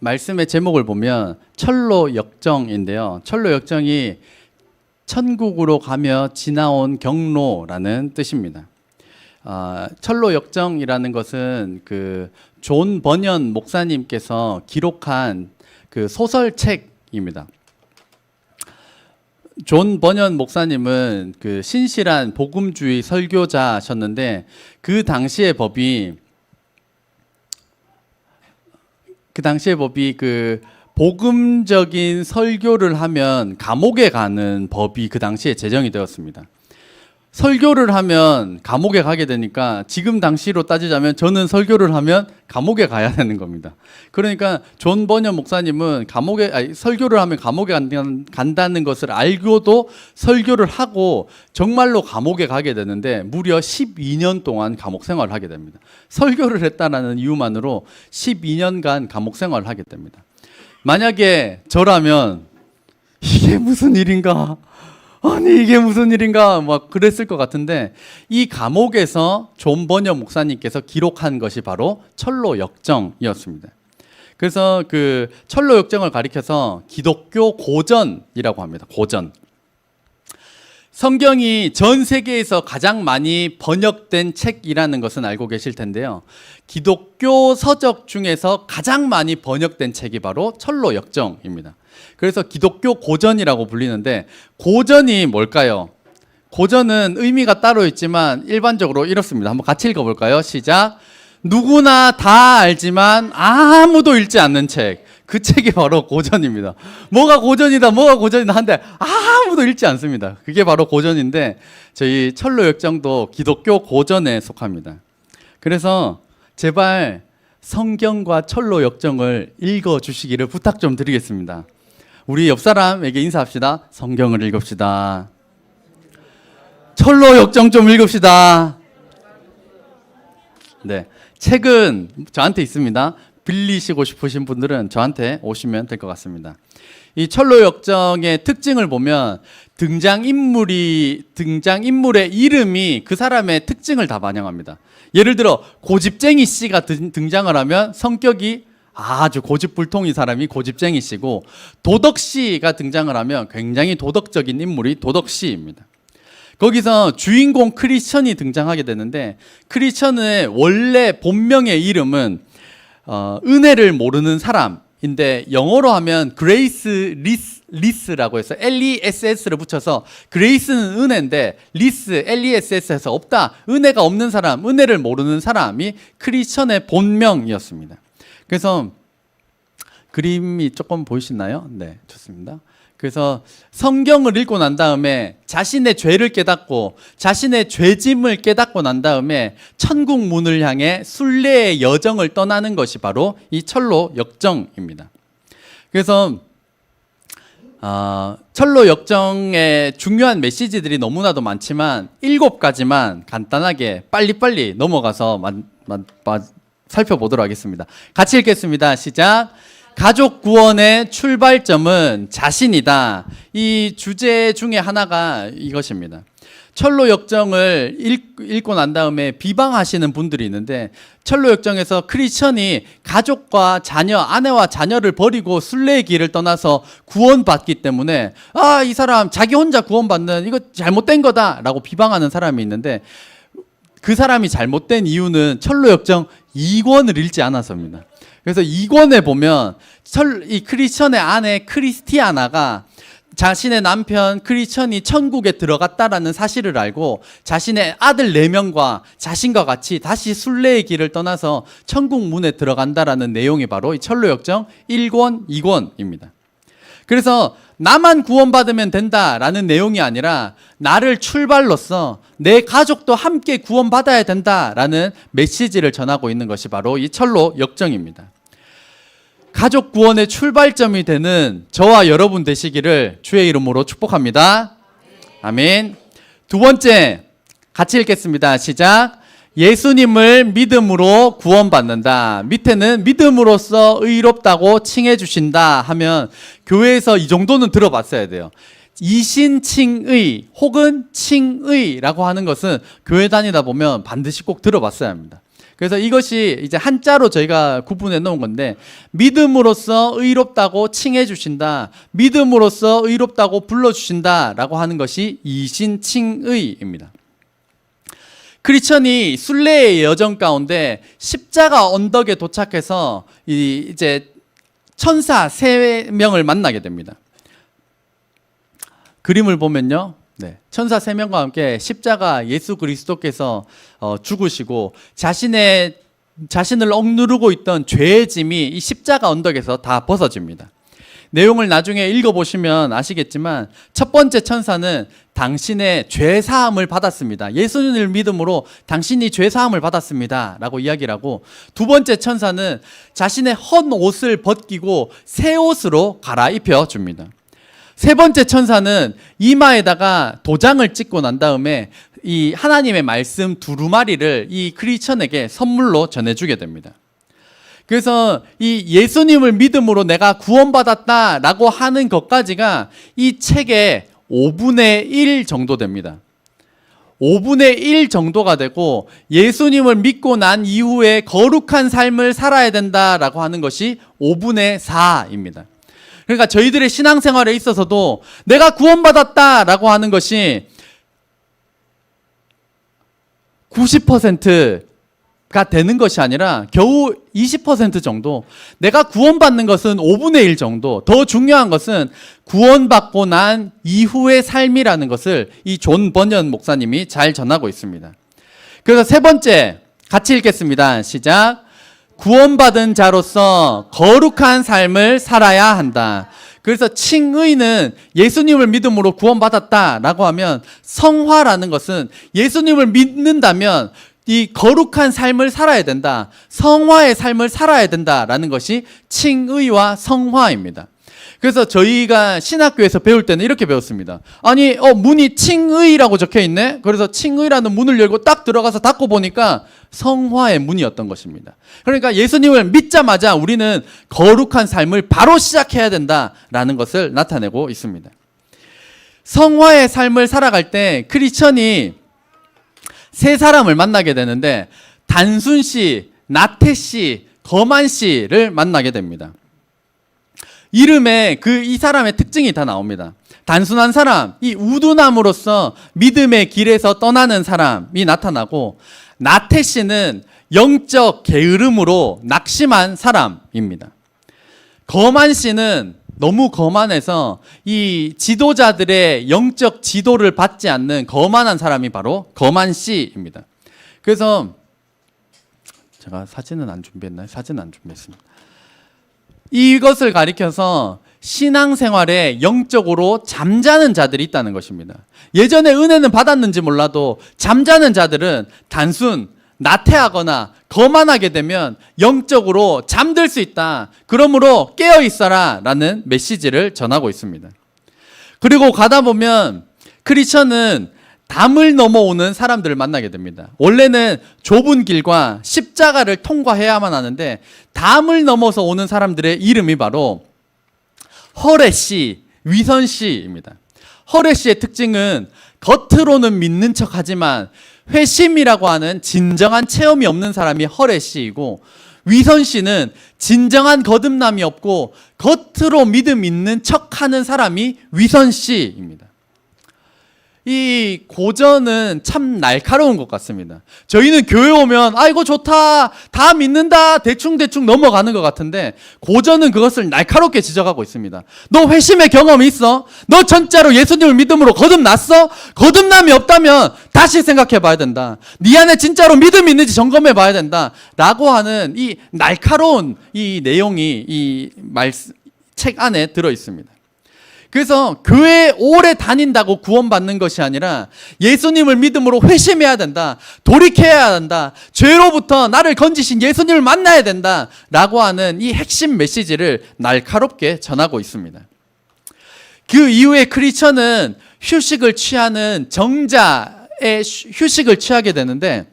말씀의 제목을 보면 철로 역정인데요. 철로 역정이 천국으로 가며 지나온 경로라는 뜻입니다. 철로 역정이라는 것은 그 존 버년 목사님께서 기록한 그 소설책입니다. 존 버년 목사님은 그 신실한 복음주의 설교자셨는데 그 당시의 법이 그 복음적인 설교를 하면 감옥에 가는 법이 그 당시에 제정이 되었습니다. 설교를 하면 감옥에 가게 되니까 지금 당시로 따지자면 저는 설교를 하면 감옥에 가야 되는 겁니다. 그러니까 존 버년 목사님은 설교를 하면 감옥에 간다는 것을 알고도 설교를 하고 정말로 감옥에 가게 되는데 무려 12년 동안 감옥 생활을 하게 됩니다. 설교를 했다는 이유만으로 12년간 감옥 생활을 하게 됩니다. 만약에 저라면 이게 무슨 일인가? 아니 이게 무슨 일인가 막 그랬을 것 같은데 이 감옥에서 존 버년 목사님께서 기록한 것이 바로 철로 역정이었습니다. 그래서 그 철로 역정을 가리켜서 기독교 고전이라고 합니다. 고전. 성경이 전 세계에서 가장 많이 번역된 책이라는 것은 알고 계실 텐데요. 기독교 서적 중에서 가장 많이 번역된 책이 바로 철로 역정입니다. 그래서 기독교 고전이라고 불리는데 고전이 뭘까요? 고전은 의미가 따로 있지만 일반적으로 이렇습니다. 한번 같이 읽어볼까요? 시작. 누구나 다 알지만 아무도 읽지 않는 책. 그 책이 바로 고전입니다. 뭐가 고전이다 한데 아무도 읽지 않습니다. 그게 바로 고전인데 저희 철로 역정도 기독교 고전에 속합니다. 그래서 제발 성경과 철로 역정을 읽어주시기를 부탁 좀 드리겠습니다. 우리 옆 사람에게 인사합시다. 성경을 읽읍시다. 철로 역정 좀 읽읍시다. 네, 책은 저한테 있습니다. 빌리시고 싶으신 분들은 저한테 오시면 될 것 같습니다. 이 철로 역정의 특징을 보면 등장인물의 이름이 그 사람의 특징을 다 반영합니다. 예를 들어 고집쟁이 씨가 등장을 하면 성격이 아주 고집불통인 사람이 고집쟁이 씨고 도덕씨가 등장을 하면 굉장히 도덕적인 인물이 도덕씨입니다. 거기서 주인공 크리스천이 등장하게 되는데 크리스천의 원래 본명의 이름은 은혜를 모르는 사람인데 영어로 하면 그레이스 리스라고 해서 LESS를 붙여서 그레이스는 은혜인데 리스 LESS에서 없다. 은혜가 없는 사람, 은혜를 모르는 사람이 크리스천의 본명이었습니다. 그래서 그림이 조금 보이시나요? 네, 좋습니다. 그래서 성경을 읽고 난 다음에 자신의 죄를 깨닫고 자신의 죄짐을 깨닫고 난 다음에 천국 문을 향해 순례의 여정을 떠나는 것이 바로 이 철로 역정입니다. 그래서 철로 역정의 중요한 메시지들이 너무나도 많지만 7가지만 간단하게 빨리빨리 넘어가서 살펴보도록 하겠습니다. 같이 읽겠습니다. 시작. 가족 구원의 출발점은 자신이다. 이 주제 중에 하나가 이것입니다. 철로 역정을 읽고 난 다음에 비방하시는 분들이 있는데 철로 역정에서 크리스천이 가족과 자녀, 아내와 자녀를 버리고 순례의 길을 떠나서 구원받기 때문에 이 사람 자기 혼자 구원받는 이거 잘못된 거다라고 비방하는 사람이 있는데 그 사람이 잘못된 이유는 철로 역정 2권을 읽지 않아서입니다. 그래서 2권에 보면 이 크리스천의 아내 크리스티아나가 자신의 남편 크리스천이 천국에 들어갔다라는 사실을 알고 자신의 아들 4명과 자신과 같이 다시 순례의 길을 떠나서 천국 문에 들어간다라는 내용이 바로 이 철로 역정 1권, 2권입니다. 그래서 나만 구원받으면 된다라는 내용이 아니라 나를 출발로서 내 가족도 함께 구원받아야 된다라는 메시지를 전하고 있는 것이 바로 이 철로 역정입니다. 가족 구원의 출발점이 되는 저와 여러분 되시기를 주의 이름으로 축복합니다. 아멘. 두 번째, 같이 읽겠습니다. 시작. 예수님을 믿음으로 구원받는다. 밑에는 믿음으로써 의롭다고 칭해 주신다 하면 교회에서 이 정도는 들어봤어야 돼요. 이신칭의 혹은 칭의라고 하는 것은 교회 다니다 보면 반드시 꼭 들어봤어야 합니다. 그래서 이것이 이제 한자로 저희가 구분해 놓은 건데, 믿음으로써 의롭다고 칭해 주신다, 믿음으로써 의롭다고 불러 주신다라고 하는 것이 이신칭의입니다. 크리스천이 순례의 여정 가운데 십자가 언덕에 도착해서 이제 천사 3명을 만나게 됩니다. 그림을 보면요, 천사 3명과 함께 십자가 예수 그리스도께서 죽으시고 자신을 억누르고 있던 죄의 짐이 이 십자가 언덕에서 다 벗어집니다. 내용을 나중에 읽어보시면 아시겠지만, 첫 번째 천사는 당신의 죄 사함을 받았습니다. 예수님을 믿음으로 당신이 죄 사함을 받았습니다 라고 이야기를 하고, 두 번째 천사는 자신의 헌 옷을 벗기고 새 옷으로 갈아입혀 줍니다. 세 번째 천사는 이마에다가 도장을 찍고 난 다음에 이 하나님의 말씀 두루마리를 이 크리스천에게 선물로 전해주게 됩니다. 그래서 이 예수님을 믿음으로 내가 구원받았다라고 하는 것까지가 이 책의 5분의 1 정도 됩니다. 5분의 1 정도가 되고, 예수님을 믿고 난 이후에 거룩한 삶을 살아야 된다라고 하는 것이 5분의 4입니다. 그러니까 저희들의 신앙생활에 있어서도 내가 구원받았다라고 하는 것이 90%가 되는 것이 아니라 겨우 20% 정도, 내가 구원받는 것은 5분의 1 정도, 더 중요한 것은 구원받고 난 이후의 삶이라는 것을 이 존 버년 목사님이 잘 전하고 있습니다. 그래서 세 번째 같이 읽겠습니다. 시작. 구원받은 자로서 거룩한 삶을 살아야 한다. 그래서 칭의는 예수님을 믿음으로 구원받았다라고 하면, 성화라는 것은 예수님을 믿는다면 이 거룩한 삶을 살아야 된다, 성화의 삶을 살아야 된다라는 것이 칭의와 성화입니다. 그래서 저희가 신학교에서 배울 때는 이렇게 배웠습니다. 아니, 문이 칭의라고 적혀 있네? 그래서 칭의라는 문을 열고 딱 들어가서 닫고 보니까 성화의 문이었던 것입니다. 그러니까 예수님을 믿자마자 우리는 거룩한 삶을 바로 시작해야 된다라는 것을 나타내고 있습니다. 성화의 삶을 살아갈 때 크리스천이 세 사람을 만나게 되는데, 단순 씨, 나태 씨, 거만 씨를 만나게 됩니다. 이름에 이 사람의 특징이 다 나옵니다. 단순한 사람, 이 우두남으로서 믿음의 길에서 떠나는 사람이 나타나고, 나태 씨는 영적 게으름으로 낙심한 사람입니다. 거만 씨는 너무 거만해서 이 지도자들의 영적 지도를 받지 않는 거만한 사람이 바로 거만 씨입니다. 그래서 제가 사진은 안 준비했나요? 사진 안 준비했습니다. 이것을 가리켜서 신앙생활에 영적으로 잠자는 자들이 있다는 것입니다. 예전에 은혜는 받았는지 몰라도 잠자는 자들은 단순 나태하거나 거만하게 되면 영적으로 잠들 수 있다. 그러므로 깨어 있어라 라는 메시지를 전하고 있습니다. 그리고 가다 보면 크리스천은 담을 넘어오는 사람들을 만나게 됩니다. 원래는 좁은 길과 십자가를 통과해야만 하는데, 담을 넘어서 오는 사람들의 이름이 바로 허례 씨, 위선 씨입니다. 허례 씨의 특징은 겉으로는 믿는 척하지만 회심이라고 하는 진정한 체험이 없는 사람이 허례 씨이고, 위선 씨는 진정한 거듭남이 없고 겉으로 믿음 있는 척하는 사람이 위선 씨입니다. 이 고전은 참 날카로운 것 같습니다. 저희는 교회 오면 아이고 좋다, 다 믿는다, 대충대충 넘어가는 것 같은데, 고전은 그것을 날카롭게 지적하고 있습니다. 너 회심의 경험이 있어? 너 진짜로 예수님을 믿음으로 거듭났어? 거듭남이 없다면 다시 생각해 봐야 된다. 네 안에 진짜로 믿음이 있는지 점검해 봐야 된다 라고 하는 이 날카로운 이 내용이 이 책 안에 들어 있습니다. 그래서 교회에 오래 다닌다고 구원받는 것이 아니라 예수님을 믿음으로 회심해야 된다, 돌이켜야 한다, 죄로부터 나를 건지신 예수님을 만나야 된다 라고 하는 이 핵심 메시지를 날카롭게 전하고 있습니다. 그 이후에 크리스천은 휴식을 취하는 정자의 휴식을 취하게 되는데,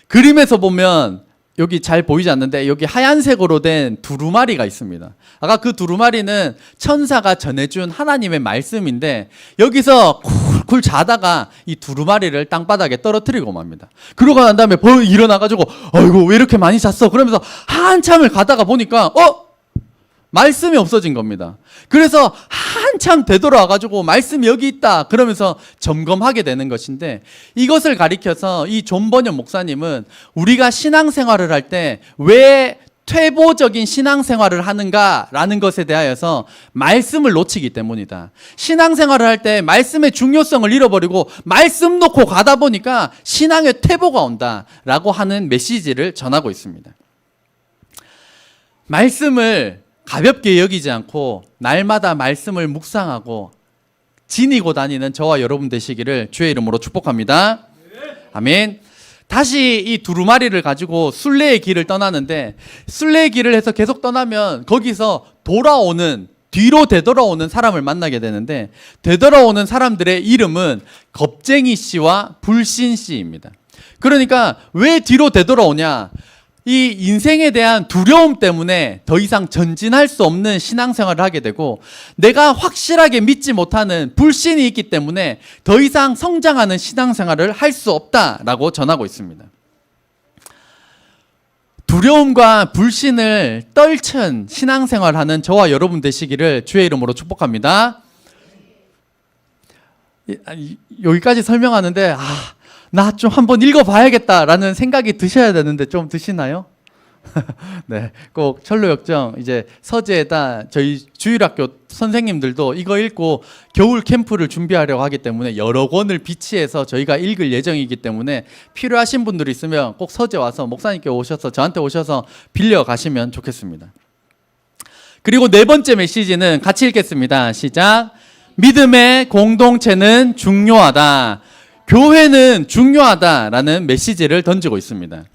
그림에서 보면 여기 잘 보이지 않는데 여기 하얀색으로 된 두루마리가 있습니다. 아까 그 두루마리는 천사가 전해준 하나님의 말씀인데 여기서 쿨쿨 자다가 이 두루마리를 땅바닥에 떨어뜨리고 맙니다. 그러고 난 다음에 일어나가지고 아이고 왜 이렇게 많이 잤어? 그러면서 한참을 가다가 보니까 말씀이 없어진 겁니다. 그래서 한참 되돌아와가지고 말씀이 여기 있다 그러면서 점검하게 되는 것인데, 이것을 가리켜서 이 존 번연 목사님은 우리가 신앙생활을 할 때 왜 퇴보적인 신앙생활을 하는가라는 것에 대하여서 말씀을 놓치기 때문이다. 신앙생활을 할 때 말씀의 중요성을 잃어버리고 말씀 놓고 가다 보니까 신앙의 퇴보가 온다라고 하는 메시지를 전하고 있습니다. 말씀을 가볍게 여기지 않고 날마다 말씀을 묵상하고 지니고 다니는 저와 여러분 되시기를 주의 이름으로 축복합니다. 아멘. 다시 이 두루마리를 가지고 순례의 길을 떠나는데, 순례의 길을 해서 계속 떠나면 거기서 뒤로 되돌아오는 사람을 만나게 되는데, 되돌아오는 사람들의 이름은 겁쟁이 씨와 불신 씨입니다. 그러니까 왜 뒤로 되돌아오냐? 이 인생에 대한 두려움 때문에 더 이상 전진할 수 없는 신앙생활을 하게 되고, 내가 확실하게 믿지 못하는 불신이 있기 때문에 더 이상 성장하는 신앙생활을 할 수 없다라고 전하고 있습니다. 두려움과 불신을 떨친 신앙생활하는 저와 여러분 되시기를 주의 이름으로 축복합니다. 여기까지 설명하는데 나 좀 한번 읽어봐야겠다라는 생각이 드셔야 되는데 좀 드시나요? 네, 꼭 철로역정 이제 서재에다 저희 주일학교 선생님들도 이거 읽고 겨울 캠프를 준비하려고 하기 때문에 여러 권을 비치해서 저희가 읽을 예정이기 때문에 필요하신 분들이 있으면 꼭 서재 와서 목사님께 오셔서 저한테 오셔서 빌려 가시면 좋겠습니다. 그리고 네 번째 메시지는 같이 읽겠습니다. 시작. 믿음의 공동체는 중요하다. 교회는 중요하다라는 메시지를 던지고 있습니다.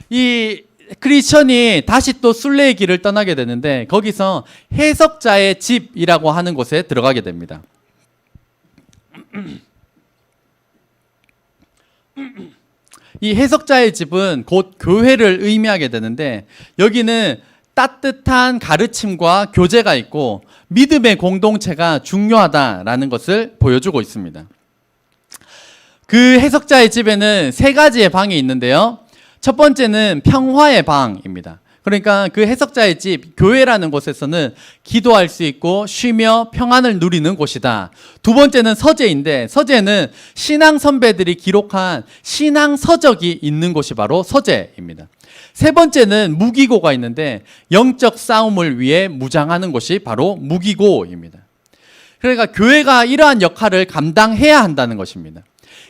이 크리스천이 다시 또 순례의 길을 떠나게 되는데, 거기서 해석자의 집이라고 하는 곳에 들어가게 됩니다. 이 해석자의 집은 곧 교회를 의미하게 되는데, 여기는 따뜻한 가르침과 교제가 있고 믿음의 공동체가 중요하다라는 것을 보여주고 있습니다. 그 해석자의 집에는 세 가지의 방이 있는데요. 첫 번째는 평화의 방입니다. 그러니까 그 해석자의 집, 교회라는 곳에서는 기도할 수 있고 쉬며 평안을 누리는 곳이다. 두 번째는 서재인데, 서재는 신앙 선배들이 기록한 신앙 서적이 있는 곳이 바로 서재입니다. 세 번째는 무기고가 있는데, 영적 싸움을 위해 무장하는 곳이 바로 무기고입니다. 그러니까 교회가 이러한 역할을 감당해야 한다는 것입니다.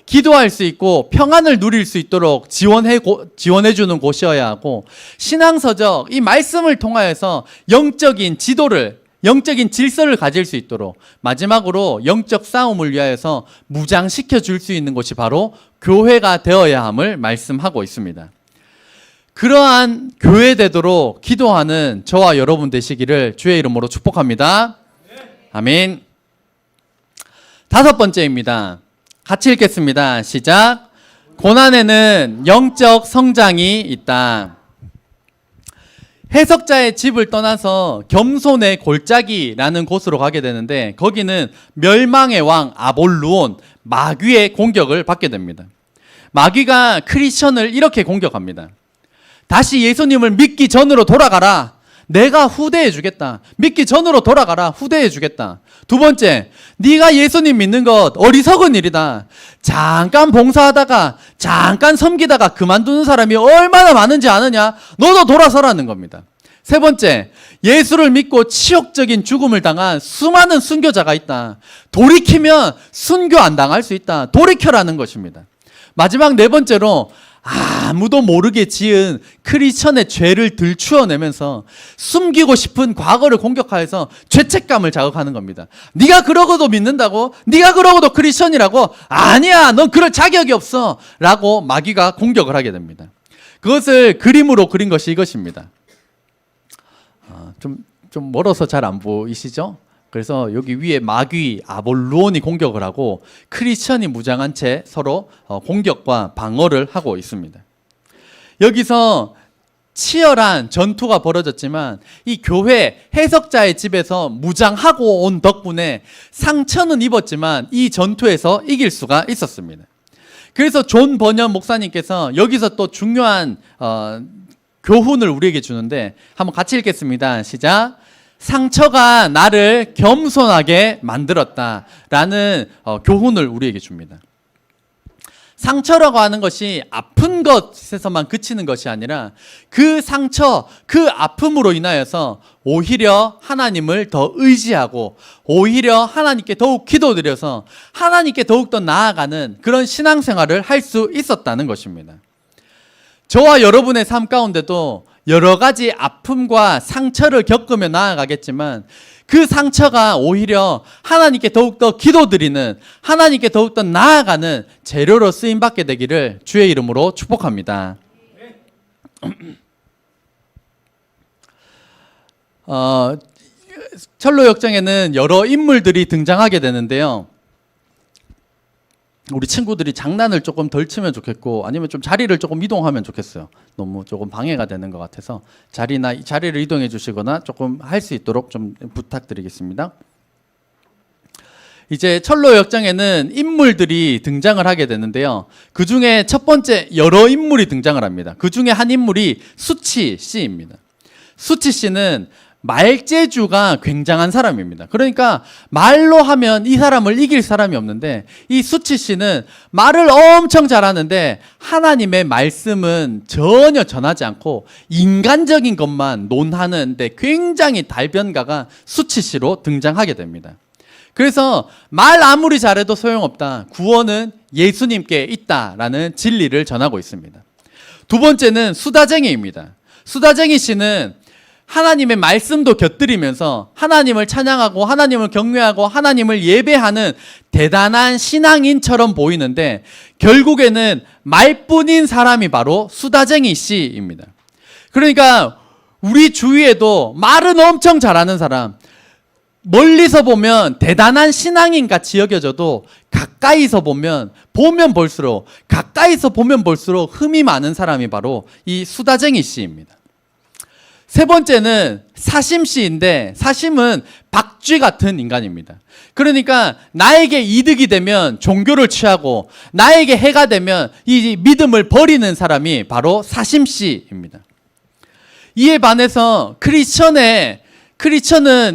기도할 수 있고 평안을 누릴 수 있도록 지원해주는 곳이어야 하고, 신앙서적, 이 말씀을 통하여서 영적인 지도를, 영적인 질서를 가질 수 있도록, 마지막으로 영적 싸움을 위하여서 무장시켜 줄 수 있는 곳이 바로 교회가 되어야 함을 말씀하고 있습니다. 그러한 교회 되도록 기도하는 저와 여러분 되시기를 주의 이름으로 축복합니다. 아멘. 다섯 번째입니다. 같이 읽겠습니다. 시작. 고난에는 영적 성장이 있다. 해석자의 집을 떠나서 겸손의 골짜기라는 곳으로 가게 되는데, 거기는 멸망의 왕 아볼루온, 마귀의 공격을 받게 됩니다. 마귀가 크리스천을 이렇게 공격합니다. 다시 예수님을 믿기 전으로 돌아가라. 내가 후대해 주겠다. 믿기 전으로 돌아가라. 후대해 주겠다. 두 번째, 네가 예수님 믿는 것 어리석은 일이다. 잠깐 봉사하다가 잠깐 섬기다가 그만두는 사람이 얼마나 많은지 아느냐? 너도 돌아서라는 겁니다. 세 번째, 예수를 믿고 치욕적인 죽음을 당한 수많은 순교자가 있다. 돌이키면 순교 안 당할 수 있다. 돌이켜라는 것입니다. 마지막 네 번째로, 아무도 모르게 지은 크리스천의 죄를 들추어내면서 숨기고 싶은 과거를 공격하여서 죄책감을 자극하는 겁니다. 네가 그러고도 믿는다고? 네가 그러고도 크리스천이라고? 아니야, 넌 그럴 자격이 없어 라고 마귀가 공격을 하게 됩니다. 그것을 그림으로 그린 것이 이것입니다. 좀 멀어서 잘 안 보이시죠? 그래서 여기 위에 마귀 아볼루온이 공격을 하고 크리스천이 무장한 채 서로 공격과 방어를 하고 있습니다. 여기서 치열한 전투가 벌어졌지만 이 교회 해석자의 집에서 무장하고 온 덕분에 상처는 입었지만 이 전투에서 이길 수가 있었습니다. 그래서 존 버년 목사님께서 여기서 또 중요한 교훈을 우리에게 주는데 한번 같이 읽겠습니다. 시작. 상처가 나를 겸손하게 만들었다라는 교훈을 우리에게 줍니다. 상처라고 하는 것이 아픈 것에서만 그치는 것이 아니라 그 상처, 그 아픔으로 인하여서 오히려 하나님을 더 의지하고 오히려 하나님께 더욱 기도드려서 하나님께 더욱더 나아가는 그런 신앙생활을 할 수 있었다는 것입니다. 저와 여러분의 삶 가운데도 여러 가지 아픔과 상처를 겪으며 나아가겠지만 그 상처가 오히려 하나님께 더욱더 기도드리는, 하나님께 더욱더 나아가는 재료로 쓰임받게 되기를 주의 이름으로 축복합니다. 철로 역정에는 여러 인물들이 등장하게 되는데요. 우리 친구들이 장난을 조금 덜 치면 좋겠고 아니면 좀 자리를 조금 이동하면 좋겠어요. 너무 조금 방해가 되는 것 같아서 자리를 이동해 주시거나 조금 할 수 있도록 좀 부탁드리겠습니다. 이제 철로 역정에는 인물들이 등장을 하게 되는데요. 그 중에 첫 번째 여러 인물이 등장을 합니다. 그 중에 한 인물이 수치 씨입니다. 수치 씨는 말재주가 굉장한 사람입니다. 그러니까 말로 하면 이 사람을 이길 사람이 없는데 이 수치 씨는 말을 엄청 잘하는데 하나님의 말씀은 전혀 전하지 않고 인간적인 것만 논하는데 굉장히 달변가가 수치 씨로 등장하게 됩니다. 그래서 말 아무리 잘해도 소용없다. 구원은 예수님께 있다라는 진리를 전하고 있습니다. 두 번째는 수다쟁이입니다. 수다쟁이 씨는 하나님의 말씀도 곁들이면서 하나님을 찬양하고 하나님을 경외하고 하나님을 예배하는 대단한 신앙인처럼 보이는데 결국에는 말뿐인 사람이 바로 수다쟁이 씨입니다. 그러니까 우리 주위에도 말은 엄청 잘하는 사람, 멀리서 보면 대단한 신앙인 같이 여겨져도 가까이서 보면 볼수록 흠이 많은 사람이 바로 이 수다쟁이 씨입니다. 세 번째는 사심 씨인데 사심은 박쥐 같은 인간입니다. 그러니까 나에게 이득이 되면 종교를 취하고 나에게 해가 되면 이 믿음을 버리는 사람이 바로 사심 씨입니다. 이에 반해서 크리스천은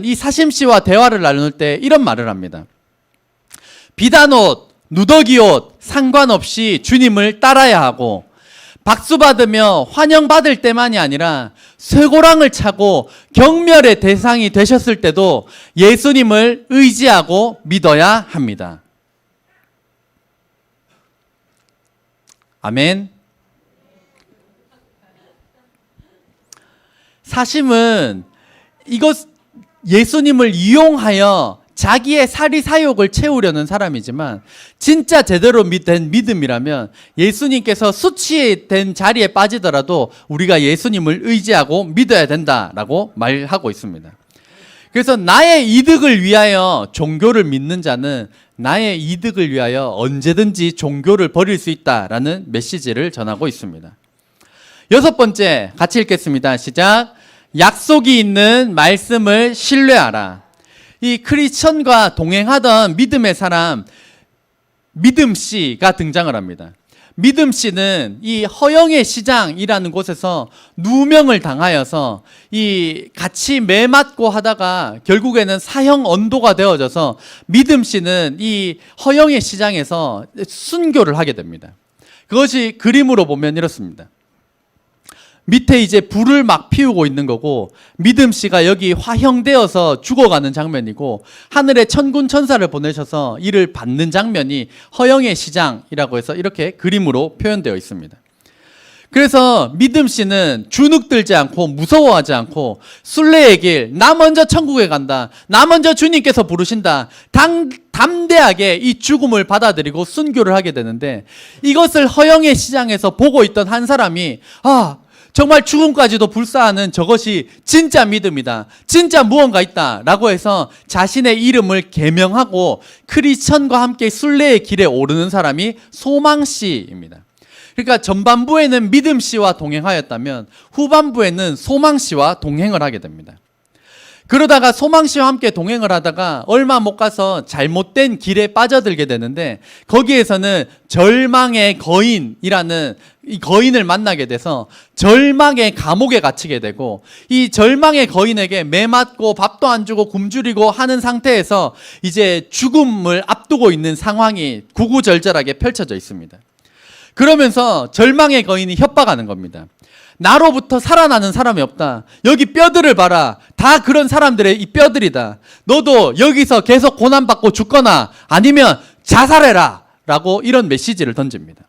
이 사심 씨와 대화를 나눌 때 이런 말을 합니다. 비단옷, 누더기옷 상관없이 주님을 따라야 하고 박수받으며 환영받을 때만이 아니라 쇠고랑을 차고 경멸의 대상이 되셨을 때도 예수님을 의지하고 믿어야 합니다. 아멘. 사심은 예수님을 이용하여 자기의 사리사욕을 채우려는 사람이지만 진짜 제대로 된 믿음이라면 예수님께서 수치된 자리에 빠지더라도 우리가 예수님을 의지하고 믿어야 된다라고 말하고 있습니다. 그래서 나의 이득을 위하여 종교를 믿는 자는 나의 이득을 위하여 언제든지 종교를 버릴 수 있다라는 메시지를 전하고 있습니다. 여섯 번째 같이 읽겠습니다. 시작. 약속이 있는 말씀을 신뢰하라. 이 크리스천과 동행하던 믿음의 사람 믿음 씨가 등장을 합니다. 믿음 씨는 이 허영의 시장이라는 곳에서 누명을 당하여서 이 같이 매맞고 하다가 결국에는 사형 언도가 되어져서 믿음 씨는 이 허영의 시장에서 순교를 하게 됩니다. 그것이 그림으로 보면 이렇습니다. 밑에 이제 불을 막 피우고 있는 거고 믿음 씨가 여기 화형되어서 죽어가는 장면이고 하늘에 천군 천사를 보내셔서 이를 받는 장면이 허영의 시장이라고 해서 이렇게 그림으로 표현되어 있습니다. 그래서 믿음 씨는 주눅들지 않고 무서워하지 않고 순례의 길, 나 먼저 천국에 간다, 나 먼저 주님께서 부르신다, 담대하게 이 죽음을 받아들이고 순교를 하게 되는데 이것을 허영의 시장에서 보고 있던 한 사람이 정말 죽음까지도 불사하는 저것이 진짜 믿음이다. 진짜 무언가 있다라고 해서 자신의 이름을 계명하고 크리스천과 함께 순례의 길에 오르는 사람이 소망 씨입니다. 그러니까 전반부에는 믿음 씨와 동행하였다면 후반부에는 소망 씨와 동행을 하게 됩니다. 그러다가 소망 씨와 함께 동행을 하다가 얼마 못 가서 잘못된 길에 빠져들게 되는데 거기에서는 절망의 거인이라는 이 거인을 만나게 돼서 절망의 감옥에 갇히게 되고 이 절망의 거인에게 매 맞고 밥도 안 주고 굶주리고 하는 상태에서 이제 죽음을 앞두고 있는 상황이 구구절절하게 펼쳐져 있습니다. 그러면서 절망의 거인이 협박하는 겁니다. 나로부터 살아나는 사람이 없다. 여기 뼈들을 봐라. 다 그런 사람들의 이 뼈들이다. 너도 여기서 계속 고난받고 죽거나 아니면 자살해라. 라고 이런 메시지를 던집니다.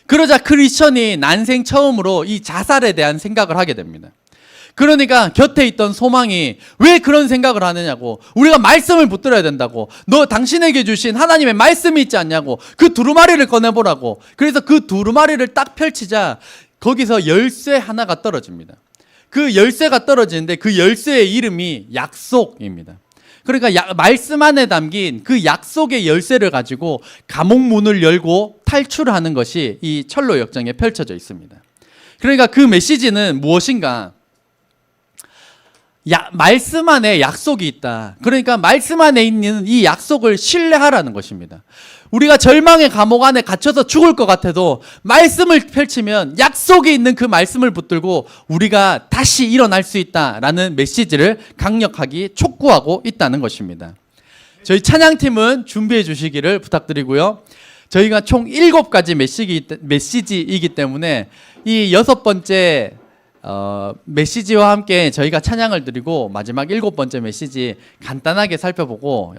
그러자 크리스천이 난생 처음으로 이 자살에 대한 생각을 하게 됩니다. 그러니까 곁에 있던 소망이 왜 그런 생각을 하느냐고, 우리가 말씀을 붙들어야 된다고, 너 당신에게 주신 하나님의 말씀이 있지 않냐고, 그 두루마리를 꺼내보라고. 그래서 그 두루마리를 딱 펼치자 거기서 열쇠 하나가 떨어집니다. 그 열쇠가 떨어지는데 그 열쇠의 이름이 약속입니다. 그러니까 말씀 안에 담긴 그 약속의 열쇠를 가지고 감옥 문을 열고 탈출하는 것이 이 철로 역정에 펼쳐져 있습니다. 그러니까 그 메시지는 무엇인가? 말씀 안에 약속이 있다. 그러니까 말씀 안에 있는 이 약속을 신뢰하라는 것입니다. 우리가 절망의 감옥 안에 갇혀서 죽을 것 같아도 말씀을 펼치면 약속이 있는 그 말씀을 붙들고 우리가 다시 일어날 수 있다라는 메시지를 강력하게 촉구하고 있다는 것입니다. 저희 찬양팀은 준비해 주시기를 부탁드리고요. 저희가 총 7가지 메시지이기 때문에 이 6번째 메시지와 함께 저희가 찬양을 드리고 마지막 7번째 메시지 간단하게 살펴보고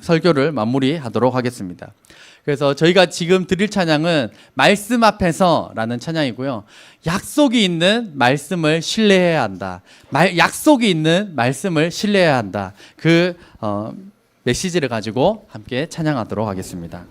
설교를 마무리하도록 하겠습니다. 그래서 저희가 지금 드릴 찬양은 말씀 앞에서라는 찬양이고요. 약속이 있는 말씀을 신뢰해야 한다. 약속이 있는 말씀을 신뢰해야 한다. 그 메시지를 가지고 함께 찬양하도록 하겠습니다.